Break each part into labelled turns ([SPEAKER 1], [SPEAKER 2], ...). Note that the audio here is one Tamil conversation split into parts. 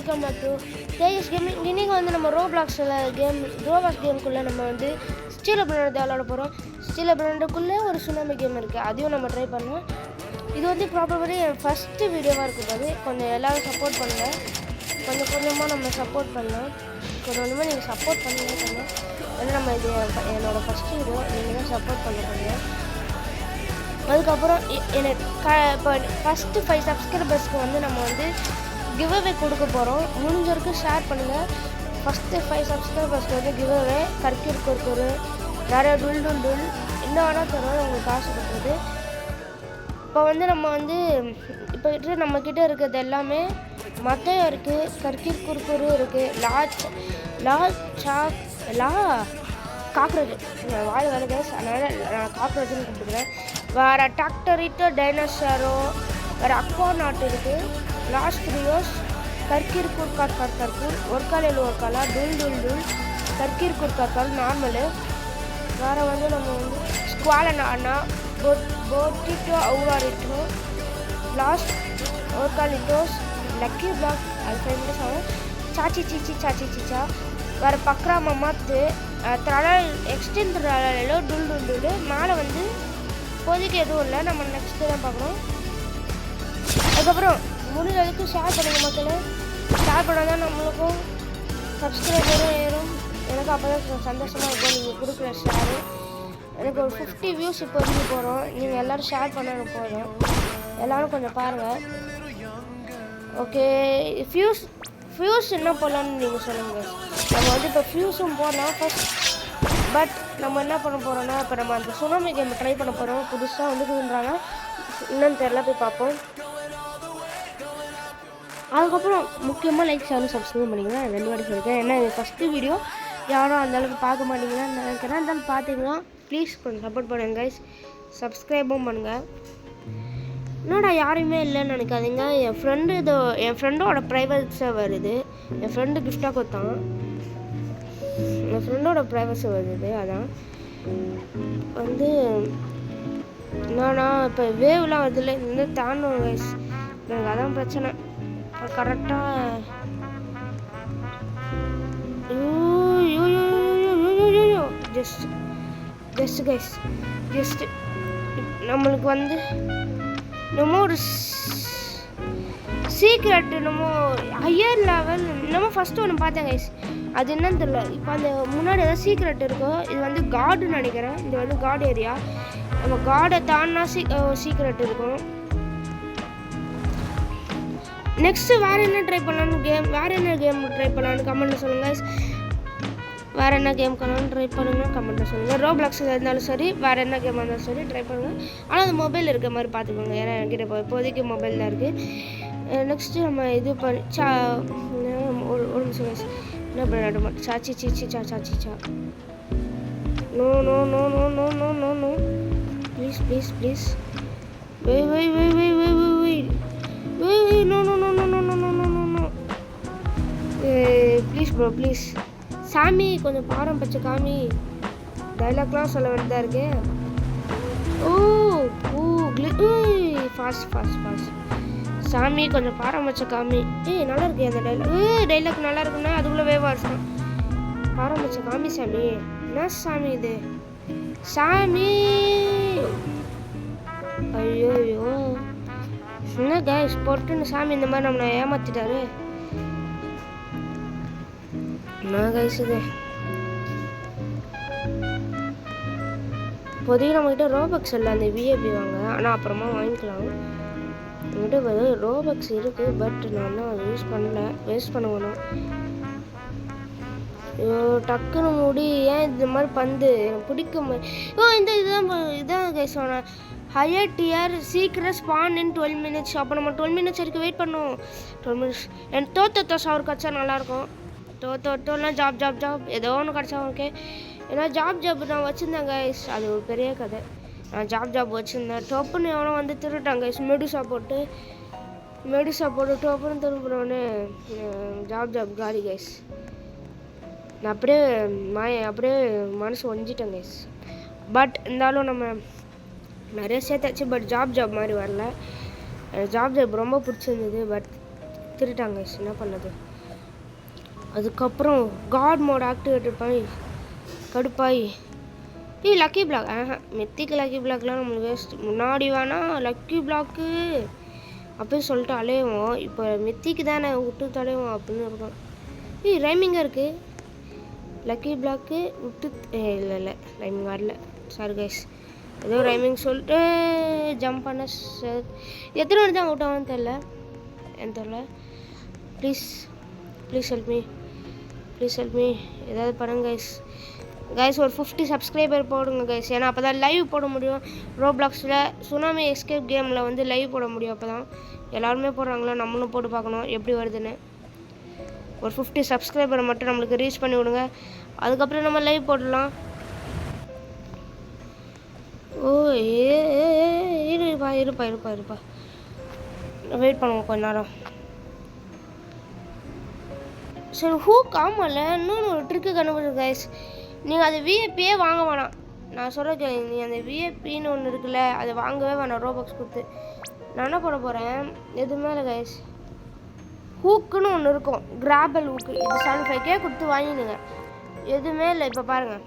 [SPEAKER 1] Welcome back to Tejas gaming. இன்றைக்கி வந்து நம்ம ரோப்ளாக்ஸில் ரோபாக்ஸ் கேமுக்குள்ளே நம்ம வந்து ஸ்டீல் பிராண்ட் விளையாட போகிறோம். ஸ்டீல் பிராண்டுக்குள்ளே ஒரு சுனாமி கேம் இருக்குது, அதையும் நம்ம ட்ரை பண்ணுவோம். இது வந்து ப்ராப்பராக என் ஃபஸ்ட்டு வீடியோவாக இருக்குது. கொஞ்சம் எல்லோரும் சப்போர்ட் பண்ணுங்கள், கொஞ்சம் கொஞ்சமாக நம்ம சப்போர்ட் பண்ணலாம். கொஞ்சமாக நீங்கள் சப்போர்ட் பண்ணுங்க கொஞ்சம். ஏன்னா நம்ம இது என்னோடய ஃபஸ்ட்டு வீடியோ, நீங்கள் தான் சப்போர்ட் பண்ணுறீங்க. அதுக்கப்புறம் எனக்கு இப்போ ஃபஸ்ட்டு 5 சப்ஸ்கிரைபர்ஸ்க்கு வந்து நம்ம வந்து கிவ்அவே கொடுக்க போகிறோம். முடிஞ்ச வரைக்கும் ஷேர் பண்ணுங்கள். ஃபஸ்ட்டு 5 சப்ஸ்கிரைபர்ஸ்க்கு வந்து கிவ்அவே கற்கீர் குறுக்குறு நிறைய டுல் இன்னும் வேணால் தருவோம் உங்களுக்கு ஆசைப்பட்டது. இப்போ வந்து நம்ம வந்து இப்போ நம்மக்கிட்ட இருக்கிறது எல்லாமே மத்தையும் இருக்குது, கற்கீர் குறுக்குறு இருக்குது, லா காக்ரோச் வாய் வருது, அதனால் நான் காக்ரோச்சுன்னு கூப்பிட்டுக்கிறேன். வேறு டாக்டரிட்டோ டைனோசரோ வேறு அக்வா நாட்டு இருக்குது, லாஸ்ட் ரியோஸ், கற்கீர் கற்கூர் ஒர்க்காலையில் ஒர்க்காலா டுல் கற்கீர் கற்கால் நார்மலு. வேறு வந்து நம்ம வந்து ஸ்குவாலனா போட்டிட்டோ அவுராரிட்டோ லாஸ்ட் ஒர்க்காலிட்டோஸ் லக்கி பிளாக் அது 5 மினிட்ஸ் ஆகும். சாச்சா வேறு பக்ரா மமாத்து தலால் எக்ஸ்டெண்ட் தலாலோ டுல் மேலே வந்து இப்போதைக்கு எதுவும் இல்லை, நம்ம நெக்ஸ்ட்டு தான் பார்க்குறோம். அதுக்கப்புறம் முடிஞ்ச அளவுக்கு ஷேர் பண்ணுங்கள் மக்களே. ஷேர் பண்ணால் தான் நம்மளுக்கும் சப்ஸ்கிரைபரும் ஏறும். எனக்கு அப்போ தான் சந்தோஷமாக இருக்கும் நீங்கள் கொடுக்குற ஷேரு. எனக்கு ஒரு 50 வியூஸ் இப்போ இருந்து போகிறோம். நீங்கள் எல்லோரும் ஷேர் பண்ண போதும். எல்லோரும் கொஞ்சம் பாருங்கள். ஓகே, ஃபியூஸ் என்ன போடலான்னு நீங்கள் சொல்லுங்கள். நம்ம வந்து இப்போ ஃபியூஸும் போடலாம் ஃபஸ்ட். பட் நம்ம என்ன பண்ண போகிறோன்னா, இப்போ நம்ம அந்த சுனாமி கேம் ட்ரை பண்ண போகிறோம். புதுசாக வந்துக்குன்றாங்க, இன்னும் தெரில, போய் பார்ப்போம். அதுக்கப்புறம் முக்கியமாக லைக் ஷேர் சப்ஸ்கிரைப் பண்ணிங்கன்னா 2 வாட்டி சொல்லியிருக்கேன். ஏன்னா இது ஃபஸ்ட்டு வீடியோ, யாரும் அந்தளவுக்கு பார்க்க மாட்டீங்கன்னு நினைக்கிறேன். இருந்தாலும் பார்த்தீங்கன்னா ப்ளீஸ் கொஞ்சம் சப்போர்ட் பண்ணுங்கள் கைஸ். சப்ஸ்கிரைபும் பண்ணுங்கள். என்னடா யாருமே இல்லைன்னு நினைக்காதீங்க. என் ஃப்ரெண்டோட ப்ரைவேட் சர்வர் இது. என் ஃப்ரெண்டு கிஃப்டாக கொடுத்தான். என் ஃப்ரெண்டோட ப்ரைவேட் சர்வர் இது. அதான் வந்து என்னன்னா இப்போ வேவ்லாம் வருதுல, இந்த தாண்டும் கைஸ். எனக்கு அதான் பிரச்சனை. கரெக்டாக ஜஸ்ட் நம்மளுக்கு வந்து நம்ம ஒரு சீக்ரெட் நம்ம ஹையர் லெவல் நம்ம ஃபஸ்ட்டு ஒன்று பார்த்தேன் கைஸ். அது என்னன்னு தெரியல. இப்போ அந்த முன்னாடி ஏதாவது சீக்ரெட் இருக்கும். இது வந்து காடுன்னு நினைக்கிறேன். இது வந்து காட் ஏரியா. நம்ம காடை தாண்டினா சீக்ரெட் இருக்கும். நெக்ஸ்ட்டு வேறு என்ன ட்ரை பண்ணலான்னு ட்ரை பண்ணலான்னு கமெண்ட்டில் சொல்லுங்கள். வேறு என்ன கேம் ட்ரை பண்ணுங்க கமெண்ட்டில் சொல்லுங்கள். ரோப்ளாக்ஸில் இருந்தாலும் சரி, வேறு என்ன கேமாக இருந்தாலும் சரி ட்ரை பண்ணுங்கள். ஆனால் அது மொபைல் இருக்க மாதிரி பார்த்துக்கோங்க. ஏன்னா என்கிட்ட இப்போதைக்கு மொபைல் தான் இருக்குது. நெக்ஸ்ட்டு நம்ம இது பண்ணி ஒரு நிமிஷம் என்ன பண்ண மாட்டோம். சாச்சிச்சா no please no please bro please. சாமி கொஞ்சம் பாரம் பச்சை காமி. டைலாக்லாம் சொல்ல வேண்டியதாக இருக்கு. ஃபாஸ்ட் சாமி கொஞ்சம் பாரம் வச்ச காமி. நல்லா இருக்கு அந்த டைலாக் நல்லா இருக்குன்னா அதுக்குள்ளே வேவாசம். பாரம் வச்ச காமி சாமி. என்ன சாமி இது சாமி? ஐயோ என்ன கைஸ் பொட்டுன்னு சாமி இந்த மாதிரி நம்மளை ஏமாத்திட்டாரு. என்ன கைஸ் இது? இப்போதைக்கு நம்மகிட்ட ரோபக்ஸ் இல்லை, அந்த விஏபி வாங்க. ஆனால் அப்புறமா வாங்கிக்கலாம். என்கிட்ட ரோபக்ஸ் இருக்குது, பட் நான் இன்னும் அதை யூஸ் பண்ணல. வேஸ்ட் பண்ணணும். ஐயோ டக்குன்னு முடி. ஏன் இந்த மாதிரி பந்து எனக்கு பிடிக்க இதுதான் கைஸ் சொன்னேன். ஹையர் டியர் சீக்கிரம் ஸ்பான் இன் 12 மினிட்ஸ். அப்போ நம்ம 12 மினிட்ஸ் வரைக்கும் வெயிட் பண்ணோம். 12 மினிட்ஸ் என் தோத்த ஷவர் கிடச்சா நல்லாயிருக்கும். தோத்தோலாம் ஜாப் ஏதோ ஒன்று கிடச்சா ஓகே. ஏன்னா ஜாப் நான் வச்சுருந்தேன் கைஸ். அது ஒரு பெரிய கதை. நான் ஜாப் வச்சுருந்தேன். டோப்புன்னு எவனோ வந்து திருட்டாங்க கைஸ். மெடிசா போட்டு டோப்புன்னு திரும்பினோடனே ஜாப் காலி கைஸ். நான் அப்படியே மனசு ஒஞ்சிட்டேன் கைஸ். பட் இருந்தாலும் நம்ம நிறைய சேர்த்தாச்சு. பட் ஜாப் மாதிரி வரல. ஜாப் ரொம்ப பிடிச்சிருந்தது. பட் திருட்டாங்க கைஸ், என்ன பண்ணது. அதுக்கப்புறம் காட் மோட் ஆக்டிவேட்டட் பண்ணி கடுப்பாய் லக்கி பிளாக் மெத்திக்கு லக்கி பிளாக்லாம் நம்மளுக்கு வேஸ்ட். முன்னாடி வேணா லக்கி பிளாக்கு அப்படின்னு சொல்லிட்டு அலையுவோம். இப்போ மெத்திக்கு தானே விட்டு தலைவோம் அப்படின்னு இருக்கும். ரைமிங்காக இருக்குது. லக்கி பிளாக்கு விட்டு இல்லை ரைமிங் வரல, சாரி கைஸ். ஏதோ ரைமிங் சொல்லிட்டு ஜம்ப் பண்ண எத்தனை மணி தான் அவுட் ஆகும்னு தெரில, எனக்கு தெரில. ப்ளீஸ் ஹெல்ப் மீ ஏதாவது பண்ணுங்க கைஸ். ஒரு 50 சப்ஸ்கிரைபர் போடுங்க கைஸ். ஏன்னா அப்போ தான் லைவ் போட முடியும். ரோப்ளாக்ஸில் சுனாமி எஸ்கேப் கேமில் வந்து லைவ் போட முடியும். அப்போ தான் எல்லாருமே போடுறாங்களா, நம்மளும் போட்டு பார்க்கணும் எப்படி வருதுன்னு. ஒரு 50 சப்ஸ்கிரைபரை மட்டும் நம்மளுக்கு ரீச் பண்ணி விடுங்க. அதுக்கப்புறம் நம்ம லைவ் போடலாம். ஓ இருப்பா வெயிட் பண்ணுவோம் கொஞ்ச நேரம். சரி ஹூக் ஆமாம்ல, இன்னொன்று ஒரு ட்ரிக்கு கண்டுபிடிச்சு கைஸ். நீங்கள் அது விஐபியே வாங்க வேணாம். நான் சொல்கிற கேளுங்க, நீ அந்த விஐபின்னு ஒன்று இருக்குல்ல, அதை வாங்கவே வேணாம் ரோபாக்ஸ் கொடுத்து. நான் என்ன பண்ண போகிறேன், எதுவுமே இல்லை கைஸ். ஹூக்குன்னு ஒன்று இருக்கும், கிராபல் ஹூக்கு. இது 75K கொடுத்து வாங்கிடுங்க, எதுவுமே இல்லை. இப்போ பாருங்கள்,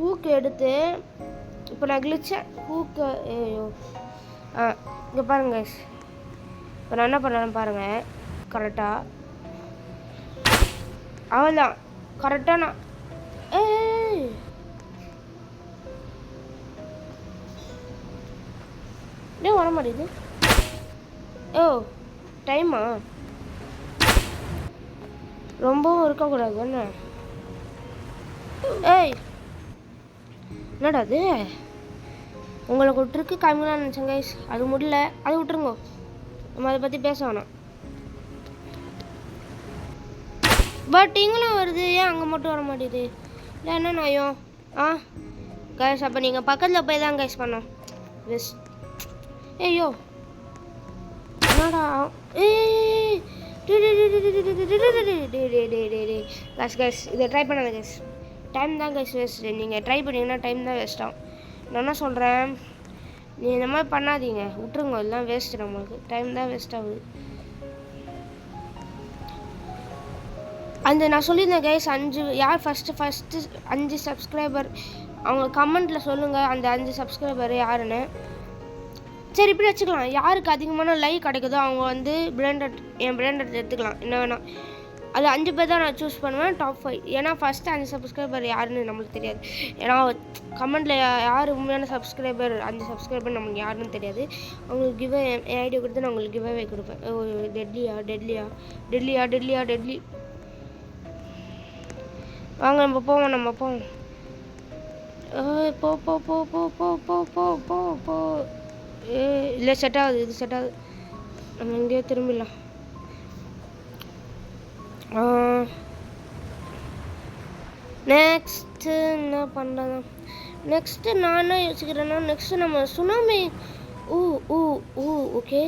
[SPEAKER 1] ஹூக்கு எடுத்து இப்போ நான் கிளிச்சேன் ஹூக்கு. ஐயோ இங்கே பாருங்க கைஸ். இப்போ நான் என்ன பண்ணுறேன்னு பாருங்கள். கரெக்டாக அவன்தான் கரெக்டாக நான் ஏன் வர மாட்டேது. டைமா ரொம்பவும் இருக்கக்கூடாது என்ன. என்னடா அது, உங்களுக்கு ஒரு ட்ரிக்கு காமிக்கலாம்னு நினச்சேன் கைஸ். அது முடியல, அது விட்டுருங்க, நம்ம அதை பற்றி பேச வேணாம். பட் இங்கெல்லாம் வருது, ஏன் அங்கே மட்டும் வர மாட்டேது? இல்லை என்ன நாயம் கைஸ். அப்போ நீங்கள் பக்கத்தில் போய் தான் கைஸ் பண்ணோம். ஐயோ என்னடா கைஸ், இதை ட்ரை பண்ணாத கைஸ். டைம் தான் கைஸ் வேஸ்ட்டு. நீங்கள் ட்ரை பண்ணிங்கன்னா டைம் தான் வேஸ்ட் ஆகும். நான் என்ன சொல்கிறேன், நீ இந்த மாதிரி பண்ணாதீங்க, விட்டுருங்க. எல்லாம் வேஸ்ட்டு, நம்மளுக்கு டைம் தான் வேஸ்ட் ஆகுது. அந்த நான் சொல்லியிருந்தேன் கைஸ், 5 யார் ஃபஸ்ட்டு 5 சப்ஸ்கிரைபர் அவங்க கமெண்ட்டில் சொல்லுங்கள், அந்த 5 சப்ஸ்கிரைபர் யாருன்னு. சரி இப்படி வச்சுக்கலாம், யாருக்கு அதிகமான லைக் கிடைக்குதோ அவங்க வந்து என் பிராண்டட் எடுத்துக்கலாம். என்ன வேணால் அது 5 பேர் தான் நான் சூஸ் பண்ணுவேன், டாப் 5. ஏன்னா ஃபஸ்ட்டு 5 சப்ஸ்கிரைபர் யாருன்னு நம்மளுக்கு தெரியாது. ஏன்னா கமெண்ட்டில் யார் உண்மையான சப்ஸ்கிரைபர் 5 சப்ஸ்கிரைபர் நம்மளுக்கு யாருன்னு தெரியாது. அவங்களுக்கு கிவ்வே என் ஐடியா கொடுத்து நான் உங்களுக்கு கிவ்வே கொடுப்பேன். டெட்லி வாங்க நம்ம போவோம். போ போ போ போ போ போ போ போ போ இல்லை செட் ஆகுது, இது செட் ஆகுது. நம்ம இங்கேயே திரும்பிடலாம். நெக்ஸ்ட்டு என்ன பண்ணுறது, நெக்ஸ்ட்டு நான் என்ன யோசிக்கிறேன்னா, நெக்ஸ்ட்டு நம்ம சுனாமி ஓகே.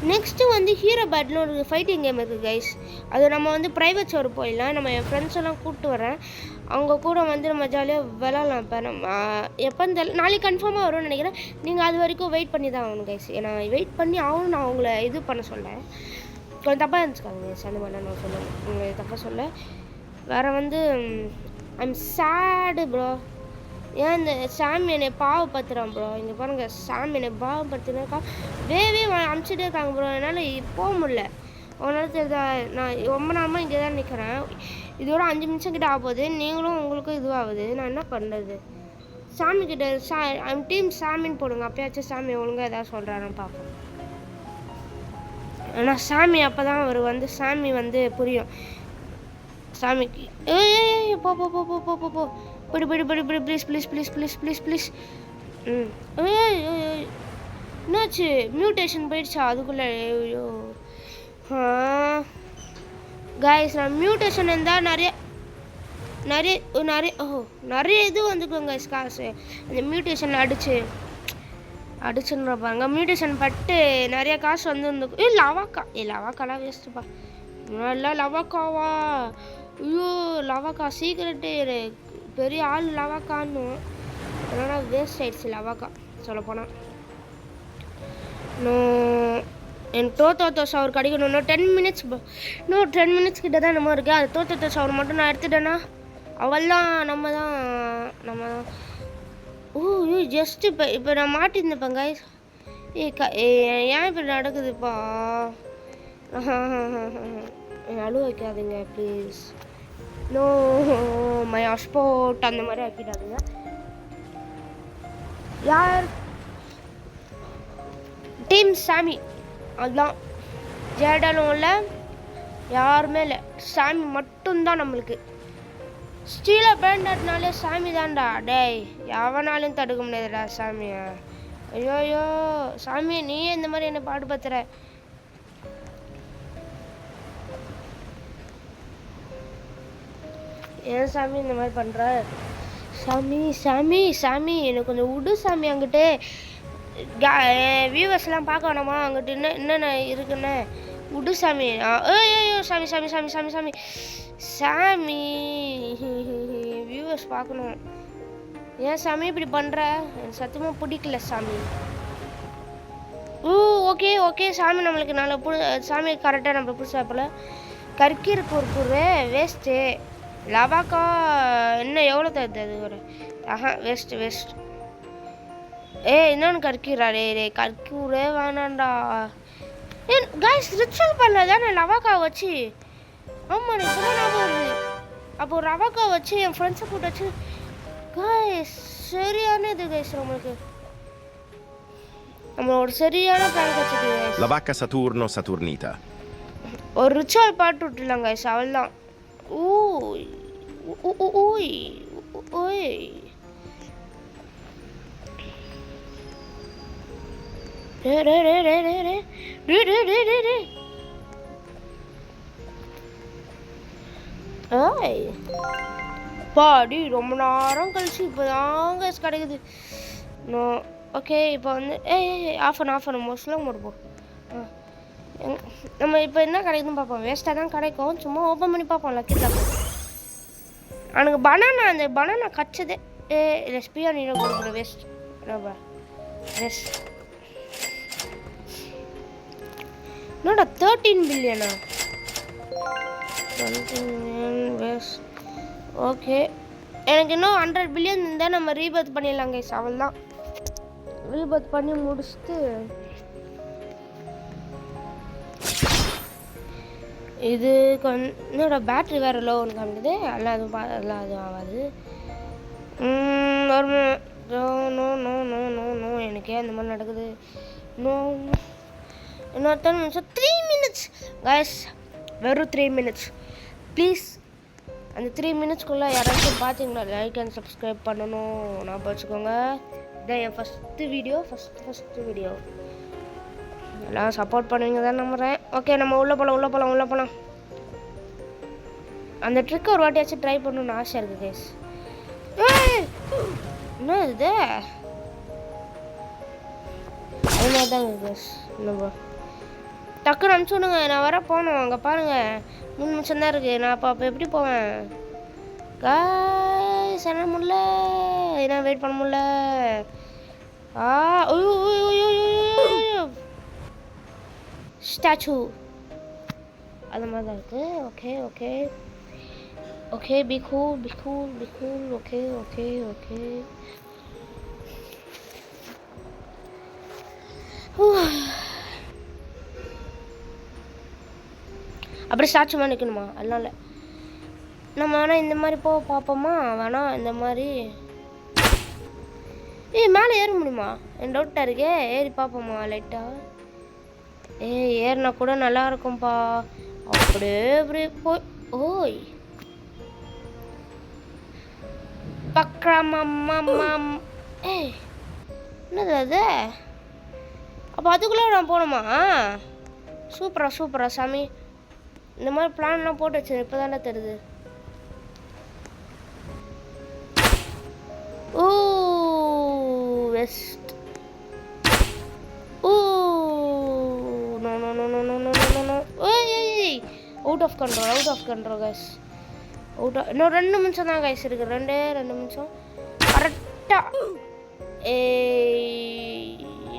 [SPEAKER 1] நெக்ஸ்ட்டு வந்து ஹீரோ பேட்னு ஒரு ஃபைட்டிங் கேம் இருக்குது கைஸ். அது நம்ம வந்து ப்ரைவேட் சர்வர் போயிடலாம். நம்ம என் ஃப்ரெண்ட்ஸ் எல்லாம் கூப்பிட்டு வரேன், அவங்க கூட வந்து நம்ம ஜாலியாக விளாட்லாம். இப்போ நம்ம எப்போன்னு தெரியல, நாளைக்கு கன்ஃபார்மாக வரும்னு நினைக்கிறேன். நீங்கள் அது வரைக்கும் வெயிட் பண்ணி தான் ஆகணும் கைஸ். ஏன்னா வெயிட் பண்ணி ஆகணும். நான் அவங்கள இது பண்ண சொல்ல கொஞ்சம் தப்பாக இருந்துச்சுக்காங்க கைஸ், அந்த மாதிரிலாம் நான் சொல்லணும், உங்களை தப்பாக சொல்ல. வேறு வந்து ஐம் சேடு ப்ரோ. ஏன் இந்த சாமி என்னை பாவப்படுத்துகிறான் ப்ரோ. இங்கே பாருங்கள், சாமி என்னை பாவப்படுத்தினாக்கா வேவே அனுப்பிச்சிட்டே இருக்காங்க ப்ரோ. என்னால் போக முடியல. அதனால தெரியுதா, நான் ரொம்ப நேரமாக இங்கே தான் நிற்கிறேன். இதோட 5 நிமிஷம் கிட்ட ஆகுது. நீங்களும் உங்களுக்கும் இதுவாகுது. நான் என்ன பண்ணுறது, சாமி கிட்ட ஐம் டீம் சாமின்னு போடுங்க. அப்பயாச்சும் சாமி ஒழுங்காக எதாவது சொல்கிறாரான்னு பார்ப்போம். ஆனால் சாமி அப்போ தான் அவர் வந்து சாமி வந்து புரியும் சாமிக்கு. போ போ போ போ போ போ படி ப்ளீஸ். என்னாச்சு, மியூட்டேஷன் போயிடுச்சா அதுக்குள்ளே? ஐயோ கைஸ், நான் மியூட்டேஷன் இருந்தால் நிறைய இது வந்துக்குங்க கைஸ். காசு அந்த மியூட்டேஷனில் அடிச்சுன்ற பாருங்க. மியூட்டேஷன் பட்டு நிறைய காசு வந்து லவாக்காலாம் வேஸ்ட்டுப்பா. நல்லா லவாக்காவா? ஐயோ லவாக்கா சீக்கிரட்டு பெரிய ஆள் லவாக்கான்னு. அதனால் வேஸ்ட் ஆயிடுச்சு லவாக்கா சொல்லப்போனால். எனக்கு தோத்தோத்த ஷவர் கிடைக்கணும். இன்னும் 10 மினிட்ஸ் கிட்ட தான் நம்ம இருக்குது. அது தோத்தோத்த ஷவர் மட்டும் நான் எடுத்துட்டேன்னா அவள்லாம் நம்ம தான் ஓ ஜஸ்ட்டு இப்போ நான் மாட்டியிருந்தேன்ப்பேன் கைஸ். ஏன் இப்படி நடக்குதுப்பா? அழுவ வைக்காதுங்க ப்ளீஸ். நோ மை ஹாஸ்பாட் அந்த மாதிரி ஆக்கிட்டாதுங்க. யார் டீம் சாமி அதுதான். ஜேடாலும் இல்லை, யாருமே இல்லை, சாமி மட்டும்தான் நம்மளுக்கு. ஸ்டீலை பேண்டாட்டினாலே சாமி தான்டா. டேய் எவனாலும் தடுக்க முடியாதுடா சாமியை. ஐயோ சாமியை நீயே இந்த மாதிரி என்ன பாடுபத்துற. ஏன் சாமி இந்த மாதிரி பண்ணுற? சாமி எனக்கு கொஞ்சம் விடு சாமி. அங்கிட்டு வியூவர்ஸ்லாம் பார்க்க வேணாமா? அங்கிட்டு என்னென்ன இருக்குன்னு விடு சாமி. ஐயோ சாமி வியூவர்ஸ் பார்க்கணும். ஏன் சாமி இப்படி பண்ணுற? எனக்கு சத்தியமாக பிடிக்கல சாமி. ஓகே சாமி நம்மளுக்கு நல்லா சாமி கரெக்டாக நம்ம பிடிச்சா போல. கற்கீரை குறுக்குறு வேஸ்ட்டு. லவாக்கா என்ன எவ்வளோ தருது அது? ஒரு வேஸ்ட். இன்னொன்று கற்கீரா? கற்கூரே வேணாண்டா. கைஸ் ரிச்சுவல் பண்ணல தானே லவாக்கா வச்சு? ஆமாம் இப்போ தான் ஞாபகம் வருது. அப்போ ரவாக்கா வச்சு என் ஃப்ரெண்ட்ஸை கூட்ட வச்சு கைஸ் சரியான இது கைஸ். நம்மளோட சரியான பிளான் வச்சுது.
[SPEAKER 2] La vacca Saturno Saturnita.
[SPEAKER 1] ஒரு ரிச்சுவல் பாட்டு விட்டுலாம் கைஸ், அவள் தான். ஓய் பாடி ரொம்ப நேரம் கழிச்சு இப்போதான் கைஸ் கிடைக்குது. ஓகே இப்போ வந்து ஆஃப் பண்ண மோஸ்ட்லாம் முடிப்போம். நம்ம இப்போ என்ன கிடைக்குதுன்னு பார்ப்போம். வேஸ்ட்டாக தான் கிடைக்கும், சும்மா ஓப்பன் பண்ணி பார்ப்போம். லக்கி ட்ராப் எனக்கு அந்த பனானா கச்சதே ரெசிபியாக நீரை கொடுக்குற வேஸ்ட். என்னடா 13 பில்லியனா? 20 மில்லியன் வேஸ்ட். ஓகே எனக்கு இன்னும் 100 பில்லியன் இருந்தால் நம்ம ரீபர்த் பண்ணிடலாம் கைஸ். அவள் தான் ரீபர்த் பண்ணி முடிச்சுட்டு இது என்னோட பேட்ரி வேறு லோன்னு காமிக்குது. எல்லாம் அதுவும் ஆகாது. நோ எனக்கே அந்த மாதிரி நடக்குது. இன்னொரு நிமிஷம் 3 மினிட்ஸ் கைஸ், வெறும் 3 மினிட்ஸ் ப்ளீஸ். அந்த 3 மினிட்ஸ்க்குள்ளே யாராச்சும் பார்த்தீங்களா லைக் அண்ட் சப்ஸ்கிரைப் பண்ணணும். நான் வச்சுக்கோங்க, இதான் என் ஃபஸ்ட்டு வீடியோ. எல்லாம் சப்போர்ட் பண்ணுவீங்க தான் நம்புகிறேன். ஓகே நம்ம உள்ளே போகலாம். அந்த ட்ரிக்கை ஒரு வாட்டியாச்சும் ட்ரை பண்ணணும்னு ஆசை இருக்குது கைஸ். என்ன இது? அது மாதிரி தாங்க கைஸ். நம்ம டக்குன்னு அனுப்பிச்சி விடுங்க, நான் வர போகணும். அங்கே பாருங்கள் 3 நிமிஷம் தான் இருக்குது. நான் அப்போ எப்படி போவேன் கைஸ்? என்ன முடியல, என்ன வெயிட் பண்ண முடியல. ஸ்டாச்சு அது மாதிரி தான் இருக்குது. Okay be cool. ஓகே அப்படி ஸ்டாச்சு மாதிரி நிற்கணுமா? அதனால நம்ம வேணால் இந்த மாதிரி போக பார்ப்போமா? வேணாம் இந்த மாதிரி மேலே ஏற முடியுமா? என் டவுட்டாக இருக்கே. ஏறி பார்ப்போமா லைட்டாக? ஏறினா கூட நல்லா இருக்கும்பா. அப்படியே போய் ஓய் பக்ரமம். என்னது அது? அப்போ அதுக்குள்ளே நான் போகணுமா? சூப்பரா சாமி. இந்த மாதிரி பிளான்லாம் போட்டு வச்சு இப்போ தானே தெரியுது. West. No. Out of control guys. இன்னும் 2 நிமிஷம் தான் guys இருக்கு. 2 நிமிஷம் கரெக்டா.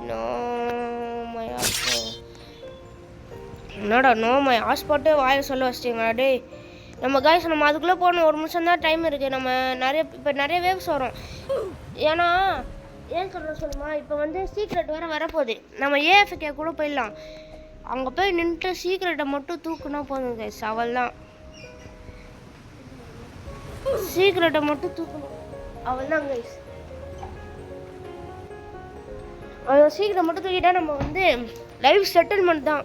[SPEAKER 1] No my god. என்னடா நோமை ஹாஸ்பாட்டே வாயை சொல்ல வச்சிட்டிங்களா டேய். நம்ம கைஸ் நம்ம அதுக்குள்ளே போகணும். 1 நிமிஷம் தான் டைம் இருக்குது. நம்ம நிறைய வேவ்ஸ் வரும். ஏன்னா ஏன் சொல்கிறேன் சொல்லுமா, இப்போ வந்து சீக்ரெட் வேறு வரப்போகுது. நம்ம ஏஎஃப்கே கூட போயிடலாம். அங்கே போய் நின்றுட்டு சீக்ரெட்டை மட்டும் தூக்குனா போதும் கைஸ், அவள்தான். சீக்ரெட்டை மட்டும் தூக்கணும், அவள்தான் கைஸ். சீக்கிரம் மட்டும் தூக்கிட்டா நம்ம வந்து லைவ் செட்டில்மெண்ட் தான்.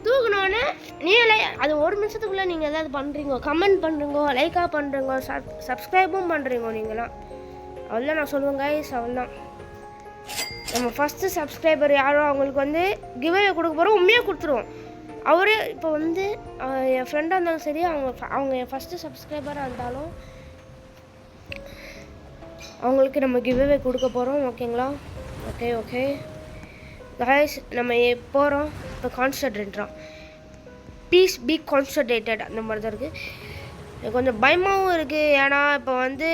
[SPEAKER 1] தூக்கணுன்னு நீங்களே அது 1 நிமிஷத்துக்குள்ளே நீங்கள் ஏதாவது பண்ணுறீங்க, கமெண்ட் பண்ணுறீங்க, லைக்காக பண்ணுறீங்க, சப்ஸ்கிரைபும் பண்ணுறீங்க நீங்களாம். அவள்தான் நான் சொல்லுவேன் கைஸ், அவள்தான். நம்ம ஃபஸ்ட்டு சப்ஸ்கிரைபர் யாரோ அவங்களுக்கு வந்து கிவ்அவே கொடுக்க போகிறோம். உண்மையாக கொடுத்துருவோம். அவரே இப்போ வந்து என் ஃப்ரெண்டாக இருந்தாலும் சரி, அவங்க என் ஃபஸ்ட்டு சப்ஸ்கிரைபராக இருந்தாலும் அவங்களுக்கு நம்ம கிவ்அவே கொடுக்க போகிறோம். ஓகேங்களா? ஓகே கைஸ், நம்ம போகிறோம் இப்போ. கான்சன்ட்ரேட்றான், ப்ளீஸ் பி கான்சன்ட்ரேட்டட் அந்த மாதிரி தான் இருக்குது. கொஞ்சம் பயமாகவும் இருக்குது. ஏன்னா இப்போ வந்து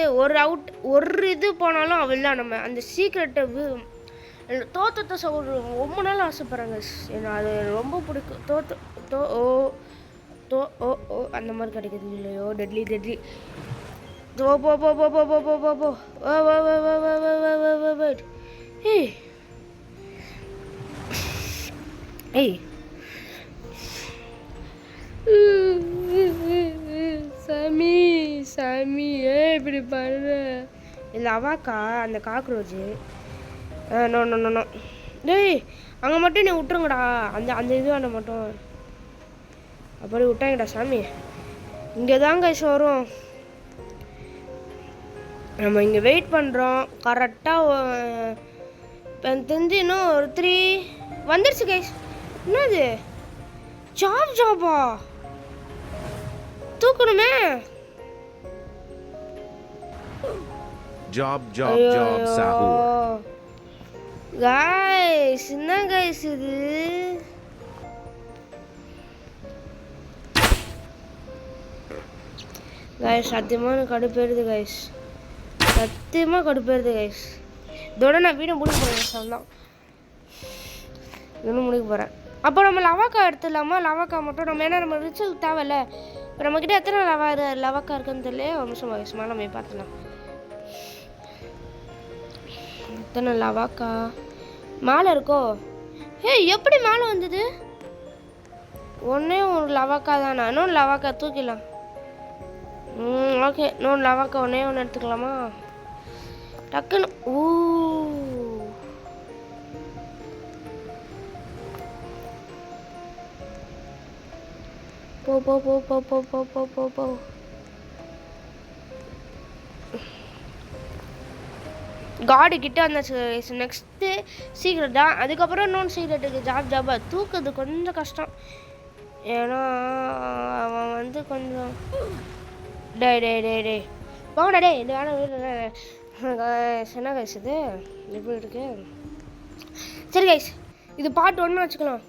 [SPEAKER 1] ஒரு இது போனாலும் அவள்தான். நம்ம அந்த சீக்ரெட்டை தோத்தத்தை ரொம்ப நாள் ஆசைப்பட்றாங்க. ஏன்னா அது ரொம்ப பிடிக்கும். அந்த மாதிரி கிடைக்குது இல்லையோ, டெட்லி. போ. ஏய் சாமி இப்படி பாரு. இல்லை அவாக்கா அந்த காக்ரோச்சு. நோ டேய், அங்கே மட்டும் நீ விட்டுருங்கடா. அந்த இது வேணா மட்டும் அப்படி விட்டாங்கடா சாமி. இங்கே தான் கைஸ் வரும். நம்ம இங்கே வெயிட் பண்ணுறோம். கரெக்டாக தெரிஞ்சு இன்னும் ஒரு 3 வந்துருச்சு கைஸ். என்னது ஜாபா தூக்கணுமே.
[SPEAKER 2] Job, sahur.
[SPEAKER 1] கைஸ் என்ன கைஸ் இது? கைஸ் சத்தியமாக கடுப்பேறுது கைஸ், சத்தியமாக கடுப்பேறுது கைஸ். இதோட நான் வீடியோ முடிக்க போகிறேன் தான். இன்னும் முடிக்க போகிறேன். அப்போ நம்ம லவாக்கா எடுத்துடலாமா? லவாக்கா மட்டும் நம்ம ஏன்னா நம்ம ரிச்சுவல் தேவையில்ல. இப்போ நம்மக்கிட்ட எத்தனை லவாக்கா இருக்குன்னு தெரியல. ஒரு நிமிஷம் வயசுமா நம்ம பார்த்துக்கலாம். எத்தனை லவாக்கா மேலே இருக்கோ? எப்படி மேலே வந்தது? ஒன்றே ஒரு லவாக்கா தானா? இன்னொன்று லவாக்கா தூக்கிடலாம். ஓகே, இன்னொன்று லவாக்கா ஒன்றே ஒன்று எடுத்துக்கலாமா டக்குன்னு? போ. காடு கிட்ட அந்த நெக்ஸ்ட்டு சீக்ரெட் தான். அதுக்கப்புறம் இன்னொன்று சீக்ரெட்டுக்கு ஜாபா தூக்குறது கொஞ்சம் கஷ்டம். ஏன்னா அவன் வந்து கொஞ்சம் டே போங்கடா டே. இது வேணாம் என்ன கைஸ் இது எப்படி இருக்கு? சரி கைஸ், இது பார்ட் 1 வச்சுக்கலாம்.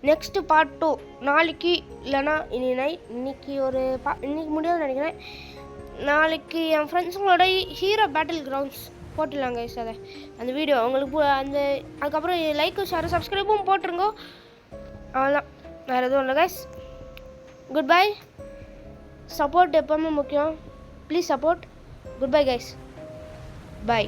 [SPEAKER 1] நெக்ஸ்ட்டு பார்ட் 2 நாளைக்கு, இல்லைனா இன்னைக்கு முடியாதுன்னு நினைக்கிறேன். நாளைக்கு என் ஃப்ரெண்ட்ஸுங்களோட ஹீரோ பேட்டில் கிரவுண்ட்ஸ் போட்டுடலாம் கைஸ். அதை அந்த வீடியோ உங்களுக்கு அதுக்கப்புறம் லைக்கும் ஷேரும் சப்ஸ்கிரைபும் போட்டுருங்க. அவ்வளோதான், வேறு எதுவும் இல்லை கைஸ். Good bye. சப்போர்ட் எப்போவுமே முக்கியம். Please support. Good bye guys. Bye.